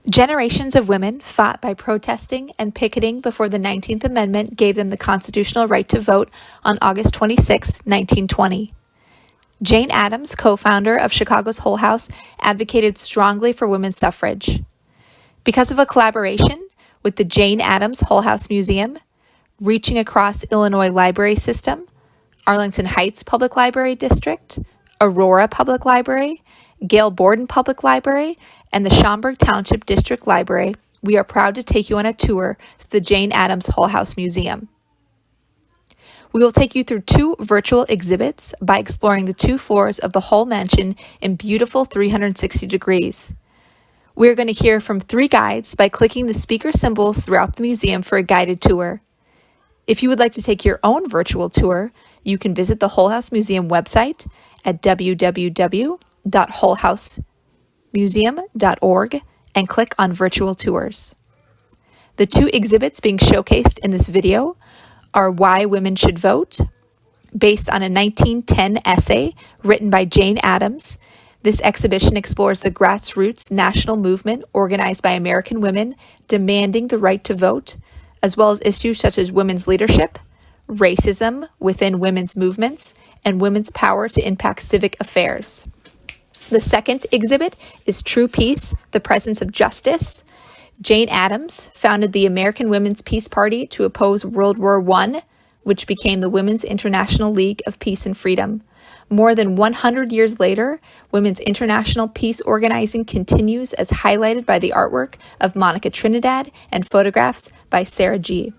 Generations of women fought by protesting and picketing before the 19th Amendment gave them the constitutional right to vote on August 26, 1920. Jane Addams, co-founder of Chicago's Hull-House, advocated strongly for women's suffrage. Because of a collaboration with the Jane Addams Hull-House Museum, Reaching Across Illinois Library System, Arlington Heights Public Library District, Aurora Public Library, Gail Borden Public Library, and the Schaumburg Township District Library, we are proud to take you on a tour to the Jane Addams Hull-House Museum. We will take you through 2 virtual exhibits by exploring the 2 floors of the Hull Mansion in beautiful 360 degrees. We are going to hear from 3 guides by clicking the speaker symbols throughout the museum for a guided tour. If you would like to take your own virtual tour, you can visit the Hull-House Museum website at www.hullhousemuseum.org and click on Virtual Tours. The 2 exhibits being showcased in this video are Why Women Should Vote, based on a 1910 essay written by Jane Addams. This exhibition explores the grassroots national movement organized by American women demanding the right to vote, as well as issues such as women's leadership, racism within women's movements, and women's power to impact civic affairs. The second exhibit is True Peace, the Presence of Justice. Jane Addams founded the American Women's Peace Party to oppose World War I, which became the Women's International League of Peace and Freedom. More than 100 years later, women's international peace organizing continues as highlighted by the artwork of Monica Trinidad and photographs by Sarah G.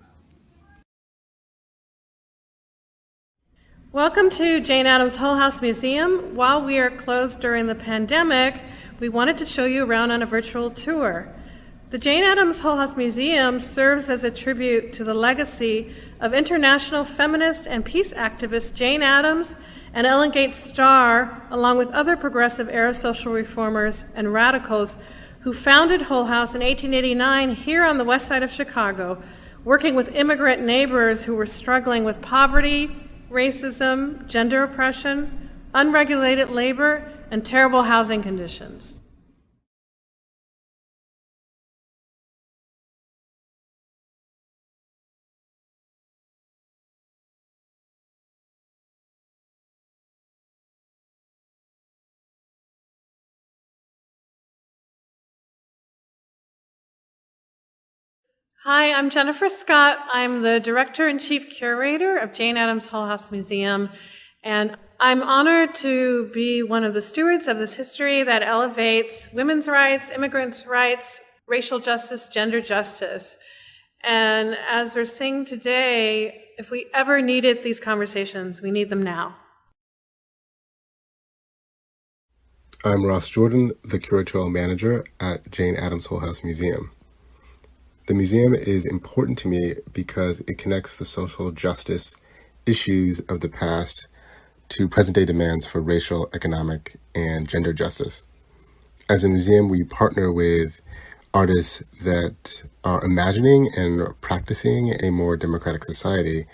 Welcome to Jane Addams Hull-House Museum. While we are closed during the pandemic, we wanted to show you around on a virtual tour. The Jane Addams Hull-House Museum serves as a tribute to the legacy of international feminist and peace activists Jane Addams and Ellen Gates Starr, along with other progressive era social reformers and radicals who founded Hull-House in 1889 here on the west side of Chicago, working with immigrant neighbors who were struggling with poverty, racism, gender oppression, unregulated labor, and terrible housing conditions. Hi, I'm Jennifer Scott. I'm the Director and Chief Curator of Jane Addams Hull-House Museum, and I'm honored to be one of the stewards of this history that elevates women's rights, immigrants' rights, racial justice, gender justice. And as we're seeing today, if we ever needed these conversations, we need them now. I'm Ross Jordan, the Curatorial Manager at Jane Addams Hull-House Museum. The museum is important to me because it connects the social justice issues of the past to present-day demands for racial, economic, and gender justice. As a museum, we partner with artists that are imagining and practicing a more democratic society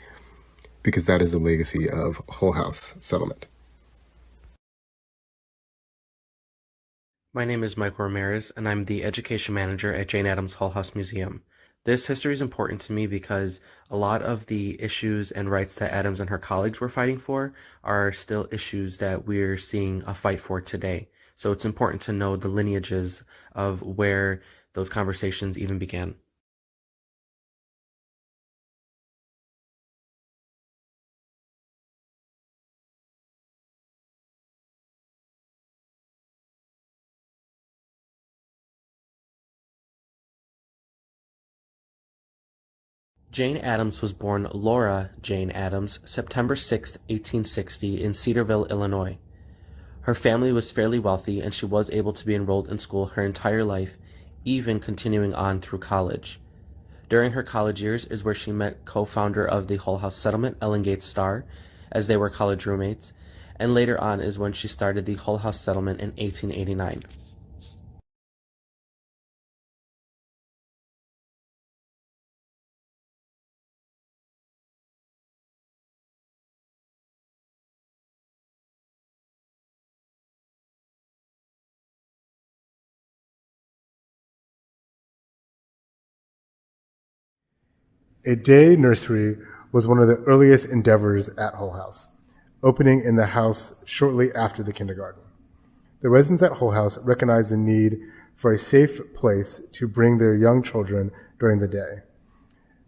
because that is the legacy of Hull-House settlement. My name is Michael Ramirez, and I'm the Education Manager at Jane Addams Hull-House Museum. This history is important to me because a lot of the issues and rights that Addams and her colleagues were fighting for are still issues that we're seeing a fight for today. So it's important to know the lineages of where those conversations even began. Jane Addams was born Laura Jane Addams, September 6, 1860, in Cedarville, Illinois. Her family was fairly wealthy, and she was able to be enrolled in school her entire life, even continuing on through college. During her college years is where she met co-founder of the Hull-House settlement, Ellen Gates Starr, as they were college roommates, and later on is when she started the Hull-House settlement in 1889. A day nursery was one of the earliest endeavors at Hull-House, opening in the house shortly after the kindergarten. The residents at Hull-House recognized the need for a safe place to bring their young children during the day.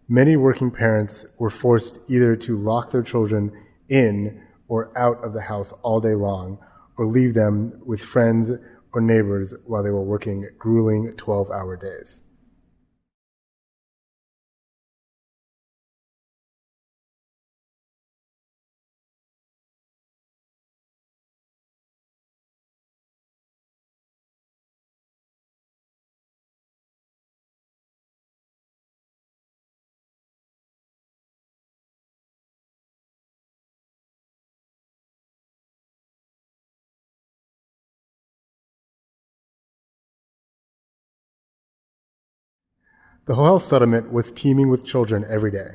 Many working parents were forced either to lock their children in or out of the house all day long, or leave them with friends or neighbors while they were working grueling 12-hour days. The Hull-House settlement was teeming with children every day.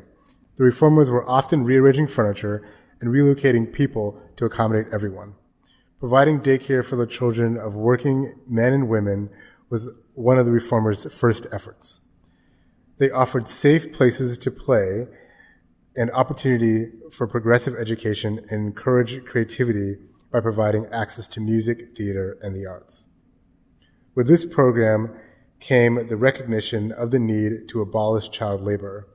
The reformers were often rearranging furniture and relocating people to accommodate everyone. Providing daycare for the children of working men and women was one of the reformers' first efforts. They offered safe places to play and opportunity for progressive education and encouraged creativity by providing access to music, theater, and the arts. With this program came the recognition of the need to abolish child labor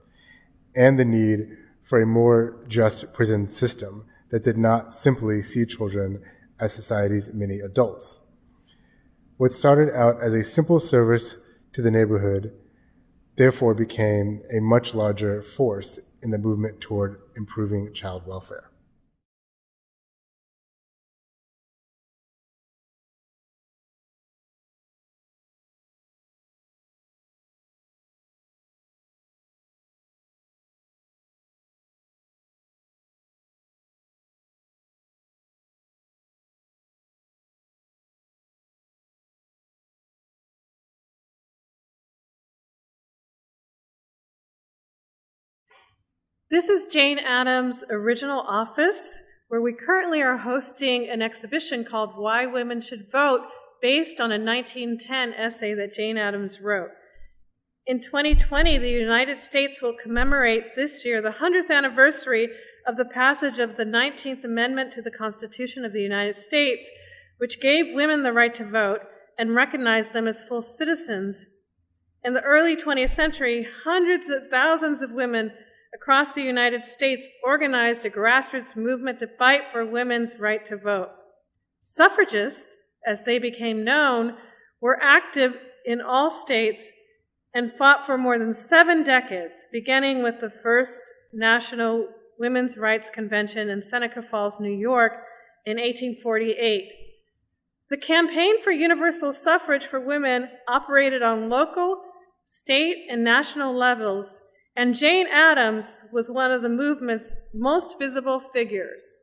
and the need for a more just prison system that did not simply see children as society's mini adults. What started out as a simple service to the neighborhood therefore became a much larger force in the movement toward improving child welfare. This is Jane Addams' original office, where we currently are hosting an exhibition called Why Women Should Vote, based on a 1910 essay that Jane Addams wrote. In 2020, the United States will commemorate this year the 100th anniversary of the passage of the 19th Amendment to the Constitution of the United States, which gave women the right to vote and recognized them as full citizens. In the early 20th century, hundreds of thousands of women across the United States organized a grassroots movement to fight for women's right to vote. Suffragists, as they became known, were active in all states and fought for more than 7 decades, beginning with the first National Women's Rights Convention in Seneca Falls, New York in 1848. The campaign for universal suffrage for women operated on local, state, and national levels, and Jane Addams was one of the movement's most visible figures.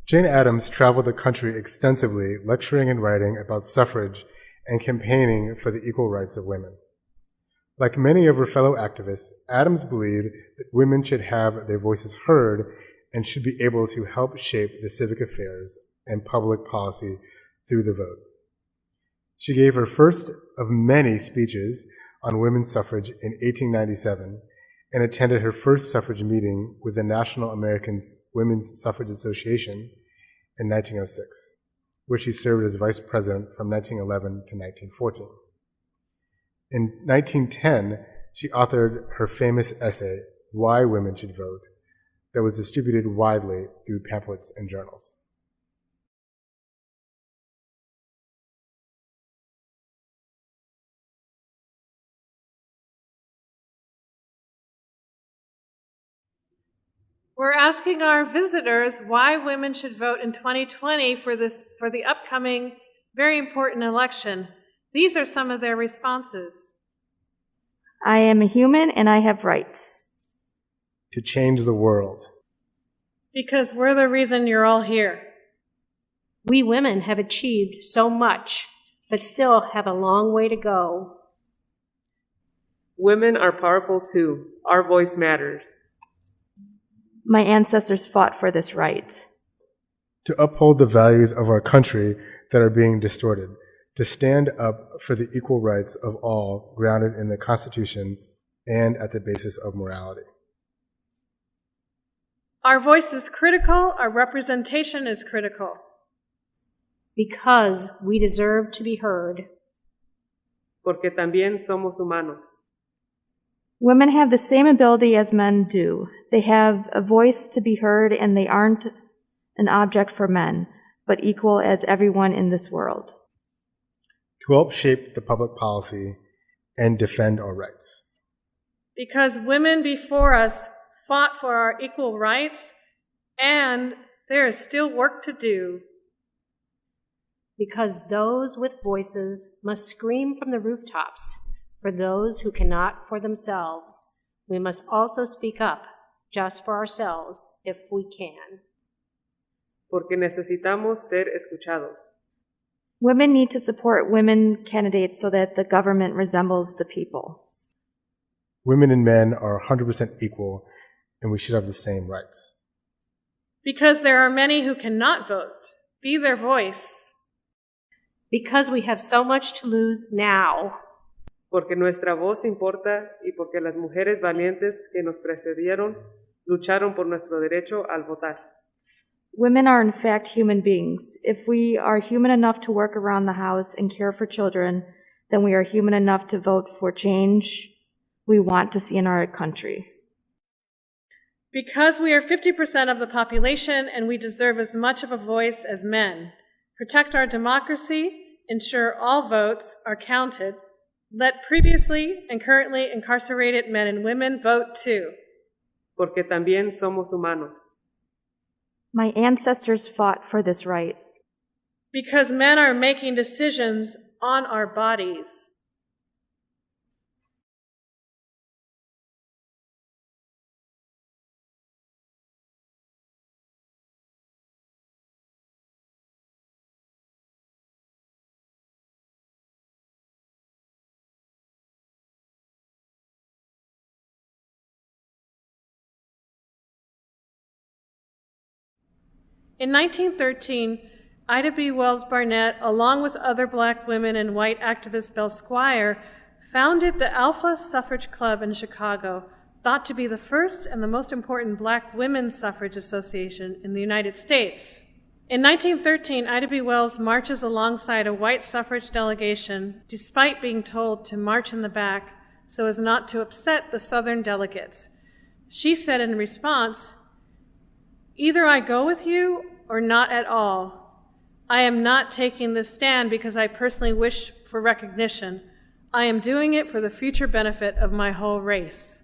Jane Addams traveled the country extensively, lecturing and writing about suffrage and campaigning for the equal rights of women. Like many of her fellow activists, Addams believed that women should have their voices heard and should be able to help shape the civic affairs and public policy through the vote. She gave her first of many speeches on women's suffrage in 1897 and attended her first suffrage meeting with the National American Women's Suffrage Association in 1906, where she served as vice president from 1911 to 1914. In 1910, she authored her famous essay, Why Women Should Vote, that was distributed widely through pamphlets and journals. We're asking our visitors why women should vote in 2020 for the upcoming very important election. These are some of their responses. I am a human and I have rights. To change the world. Because we're the reason you're all here. We women have achieved so much, but still have a long way to go. Women are powerful too. Our voice matters. My ancestors fought for this right. To uphold the values of our country that are being distorted, to stand up for the equal rights of all grounded in the Constitution and at the basis of morality. Our voice is critical, our representation is critical. Because we deserve to be heard. Porque también somos humanos. Women have the same ability as men do. They have a voice to be heard, and they aren't an object for men, but equal as everyone in this world. To help shape the public policy and defend our rights. Because women before us fought for our equal rights, and there is still work to do. Because those with voices must scream from the rooftops for those who cannot for themselves. We must also speak up just for ourselves if we can. Porque necesitamos ser escuchados. Women need to support women candidates so that the government resembles the people. Women and men are 100% equal, and we should have the same rights. Because there are many who cannot vote. Be their voice. Because we have so much to lose now. Porque nuestra voz importa y porque las mujeres valientes que nos precedieron lucharon por nuestro derecho al votar. Women are in fact human beings. If we are human enough to work around the house and care for children, then we are human enough to vote for change we want to see in our country. Because we are 50% of the population and we deserve as much of a voice as men. Protect our democracy, ensure all votes are counted. Let previously and currently incarcerated men and women vote too. Porque también somos humanos. My ancestors fought for this right. Because men are making decisions on our bodies. In 1913, Ida B. Wells Barnett, along with other black women and white activist Belle Squire, founded the Alpha Suffrage Club in Chicago, thought to be the first and the most important black women's suffrage association in the United States. In 1913, Ida B. Wells marches alongside a white suffrage delegation, despite being told to march in the back so as not to upset the Southern delegates. She said in response, "Either I go with you or not at all. I am not taking this stand because I personally wish for recognition. I am doing it for the future benefit of my whole race."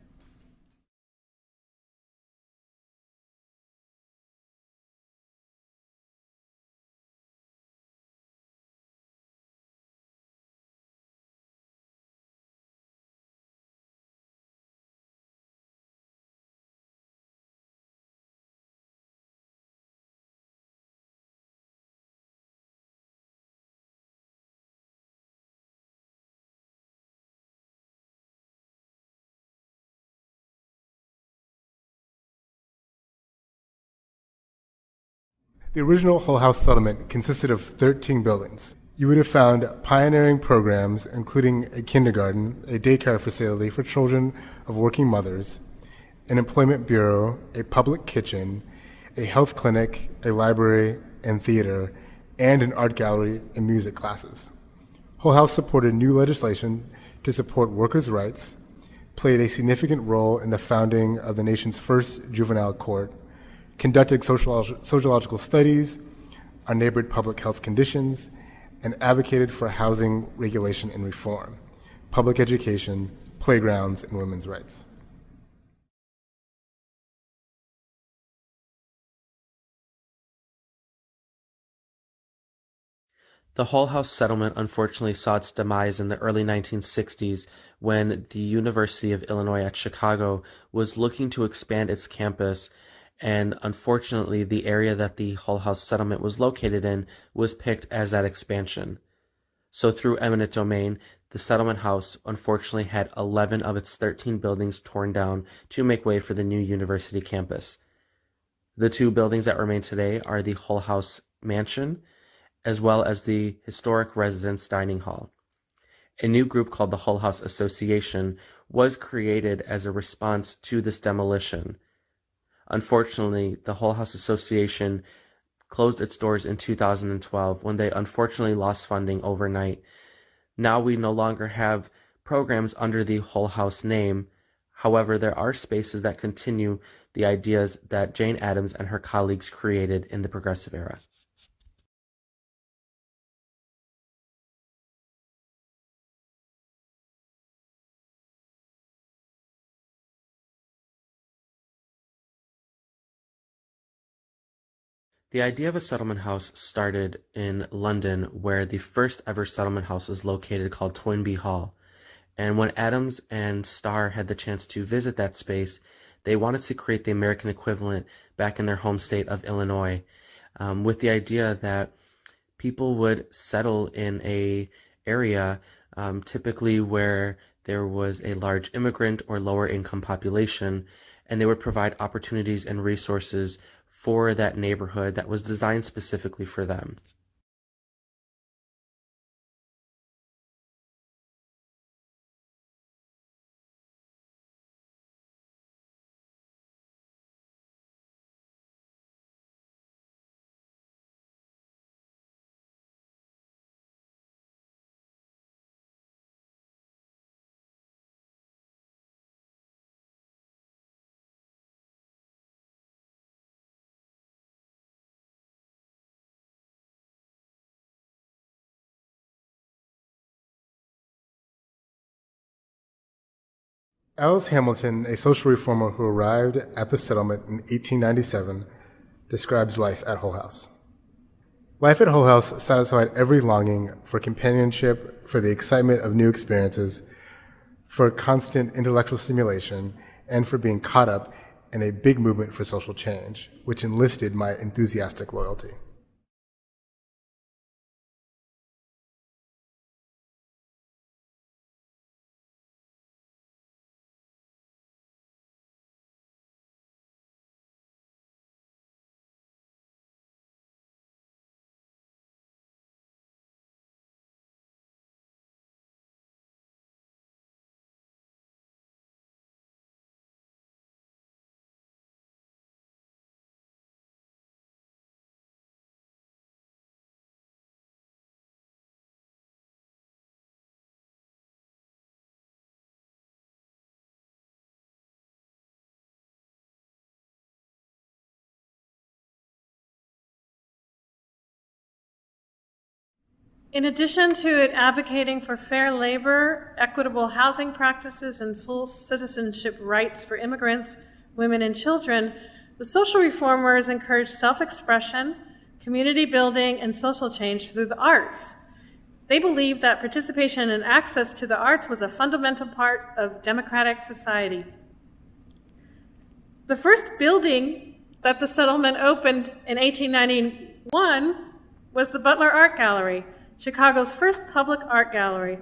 The original Hull-House settlement consisted of 13 buildings. You would have found pioneering programs, including a kindergarten, a daycare facility for children of working mothers, an employment bureau, a public kitchen, a health clinic, a library and theater, and an art gallery and music classes. Hull-House supported new legislation to support workers' rights, played a significant role in the founding of the nation's first juvenile court, conducted sociological studies on neighborhood public health conditions, and advocated for housing regulation and reform, public education, playgrounds, and women's rights. The Hull-House settlement unfortunately saw its demise in the early 1960s when the University of Illinois at Chicago was looking to expand its campus, and unfortunately the area that the Hull-House settlement was located in was picked as that expansion. So through eminent domain, the settlement house unfortunately had 11 of its 13 buildings torn down to make way for the new university campus. The two buildings that remain today are the Hull-House Mansion, as well as the historic residence dining hall. A new group called the Hull-House Association was created as a response to this demolition. Unfortunately, the Hull-House Association closed its doors in 2012 when they unfortunately lost funding overnight. Now we no longer have programs under the Hull-House name. However, there are spaces that continue the ideas that Jane Addams and her colleagues created in the Progressive era. The idea of a settlement house started in London, where the first ever settlement house was located, called Toynbee Hall. And when Addams and Starr had the chance to visit that space, they wanted to create the American equivalent back in their home state of Illinois, with the idea that people would settle in a area typically where there was a large immigrant or lower income population, and they would provide opportunities and resources for that neighborhood that was designed specifically for them. Alice Hamilton, a social reformer who arrived at the settlement in 1897, describes life at Hull-House. Life at Hull-House satisfied every longing for companionship, for the excitement of new experiences, for constant intellectual stimulation, and for being caught up in a big movement for social change, which enlisted my enthusiastic loyalty. In addition to it advocating for fair labor, equitable housing practices, and full citizenship rights for immigrants, women, and children, the social reformers encouraged self-expression, community building, and social change through the arts. They believed that participation and access to the arts was a fundamental part of democratic society. The first building that the settlement opened in 1891 was the Butler Art Gallery, Chicago's first public art gallery.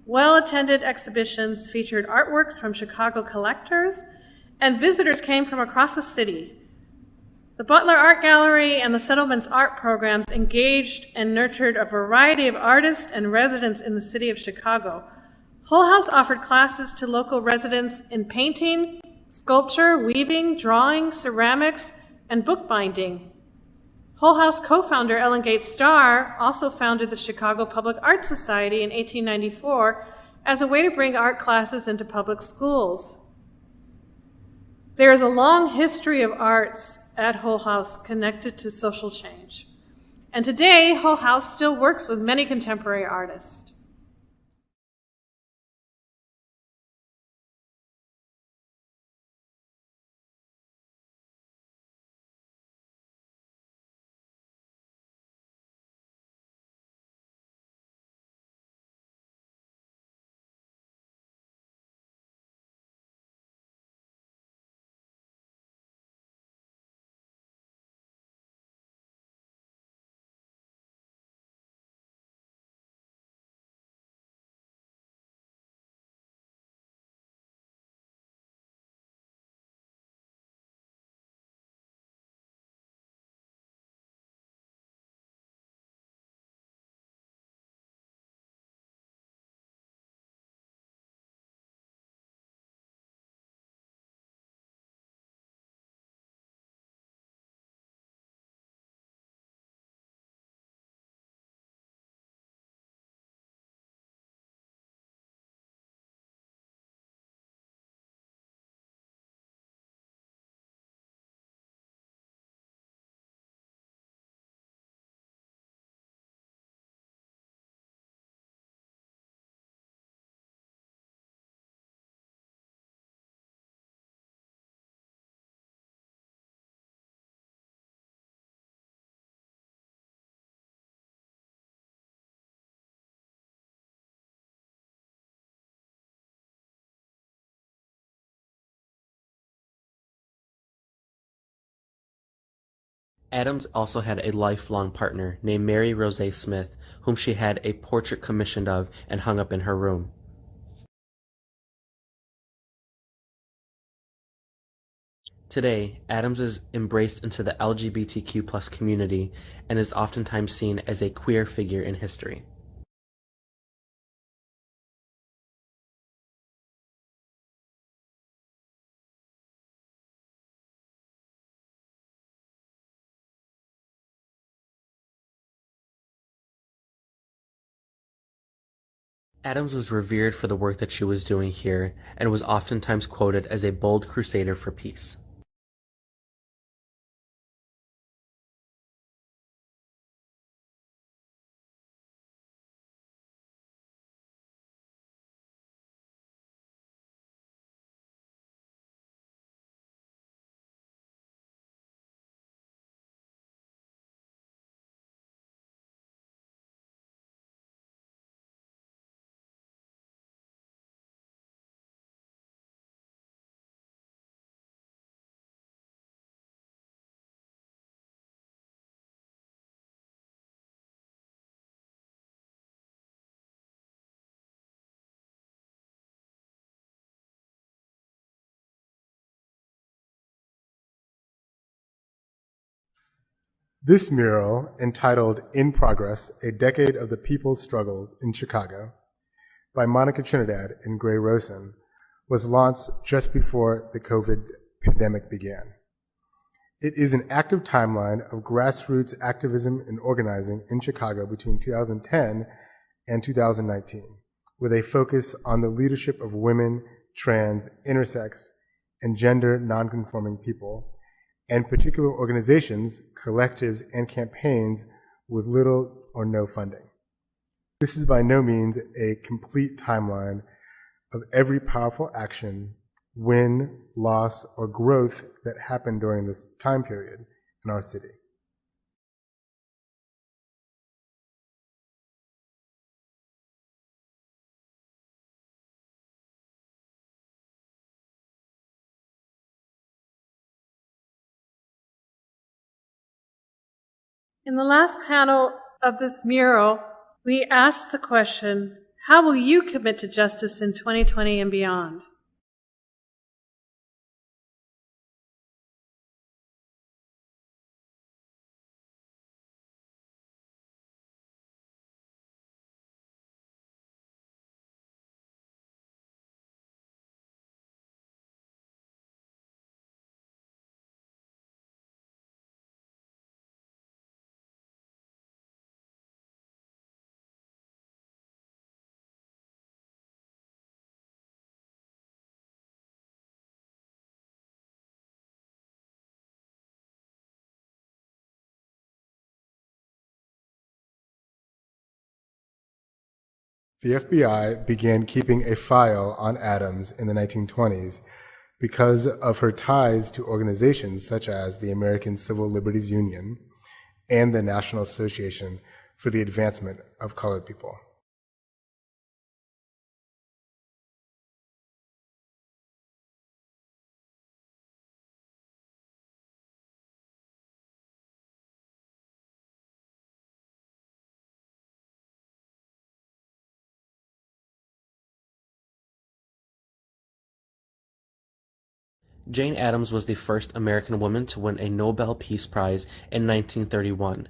Well-attended exhibitions featured artworks from Chicago collectors, and visitors came from across the city. The Butler Art Gallery and the settlement's art programs engaged and nurtured a variety of artists and residents in the city of Chicago. Hull-House offered classes to local residents in painting, sculpture, weaving, drawing, ceramics, and bookbinding. Hull-House co-founder Ellen Gates Starr also founded the Chicago Public Art Society in 1894 as a way to bring art classes into public schools. There is a long history of arts at Hull-House connected to social change. And today, Hull-House still works with many contemporary artists. Addams also had a lifelong partner named Mary Rose Smith, whom she had a portrait commissioned of and hung up in her room. Today, Addams is embraced into the LGBTQ+ community and is oftentimes seen as a queer figure in history. Addams was revered for the work that she was doing here and was oftentimes quoted as a bold crusader for peace. This mural, entitled In Progress, A Decade of the People's Struggles in Chicago, by Monica Trinidad and Gray Rosen, was launched just before the COVID pandemic began. It is an active timeline of grassroots activism and organizing in Chicago between 2010 and 2019, with a focus on the leadership of women, trans, intersex, and gender nonconforming people, and particular organizations, collectives, and campaigns with little or no funding. This is by no means a complete timeline of every powerful action, win, loss, or growth that happened during this time period in our city. In the last panel of this mural, we asked the question, how will you commit to justice in 2020 and beyond? The FBI began keeping a file on Addams in the 1920s because of her ties to organizations such as the American Civil Liberties Union and the National Association for the Advancement of Colored People. Jane Addams was the first American woman to win a Nobel Peace Prize in 1931.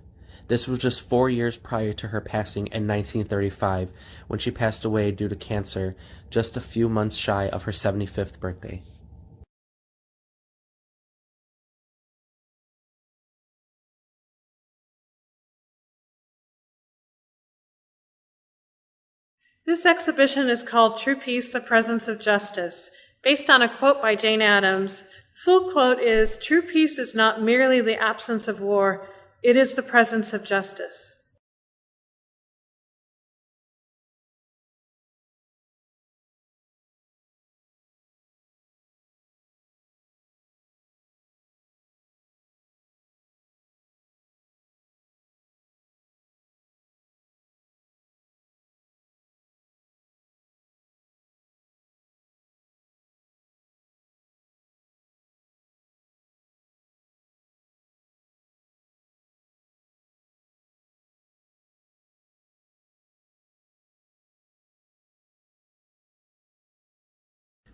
This was just 4 years prior to her passing in 1935, when she passed away due to cancer, just a few months shy of her 75th birthday. This exhibition is called True Peace, the Presence of Justice, based on a quote by Jane Addams. The full quote is, "True peace is not merely the absence of war, it is the presence of justice."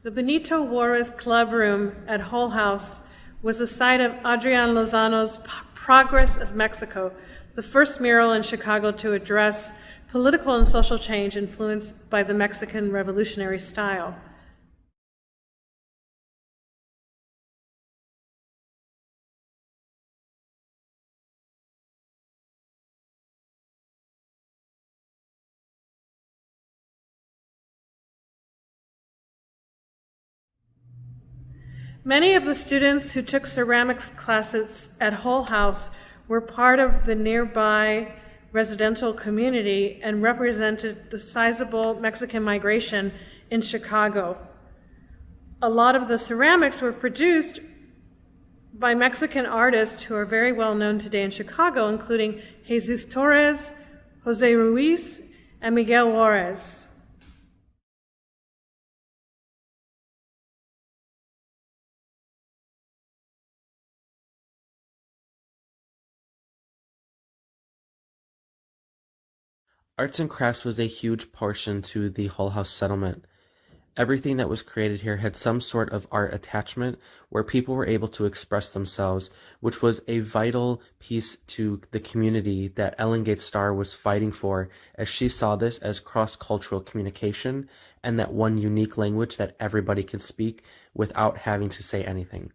The Benito Juarez Club Room at Hull-House was the site of Adrian Lozano's Progress of Mexico, the first mural in Chicago to address political and social change influenced by the Mexican revolutionary style. Many of the students who took ceramics classes at Hull-House were part of the nearby residential community and represented the sizable Mexican migration in Chicago. A lot of the ceramics were produced by Mexican artists who are very well known today in Chicago, including Jesus Torres, Jose Ruiz, and Miguel Juarez. Arts and crafts was a huge portion to the Hull-House settlement. Everything that was created here had some sort of art attachment where people were able to express themselves, which was a vital piece to the community that Ellen Gates Starr was fighting for, as she saw this as cross-cultural communication and that one unique language that everybody could speak without having to say anything.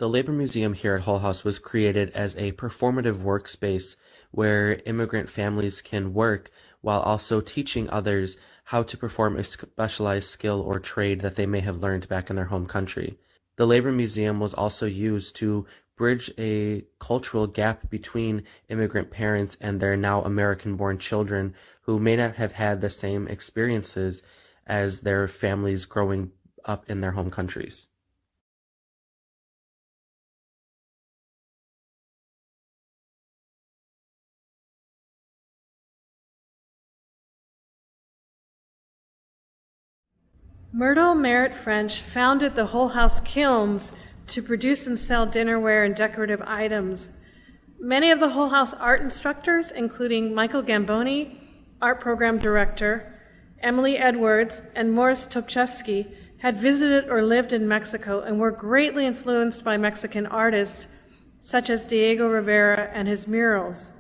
The Labor Museum here at Hull-House was created as a performative workspace where immigrant families can work while also teaching others how to perform a specialized skill or trade that they may have learned back in their home country. The Labor Museum was also used to bridge a cultural gap between immigrant parents and their now American-born children who may not have had the same experiences as their families growing up in their home countries. Myrtle Merritt French founded the Hull-House Kilns to produce and sell dinnerware and decorative items. Many of the Hull-House art instructors, including Michael Gamboni, art program director, Emily Edwards, and Morris Topchevsky, had visited or lived in Mexico and were greatly influenced by Mexican artists such as Diego Rivera and his murals.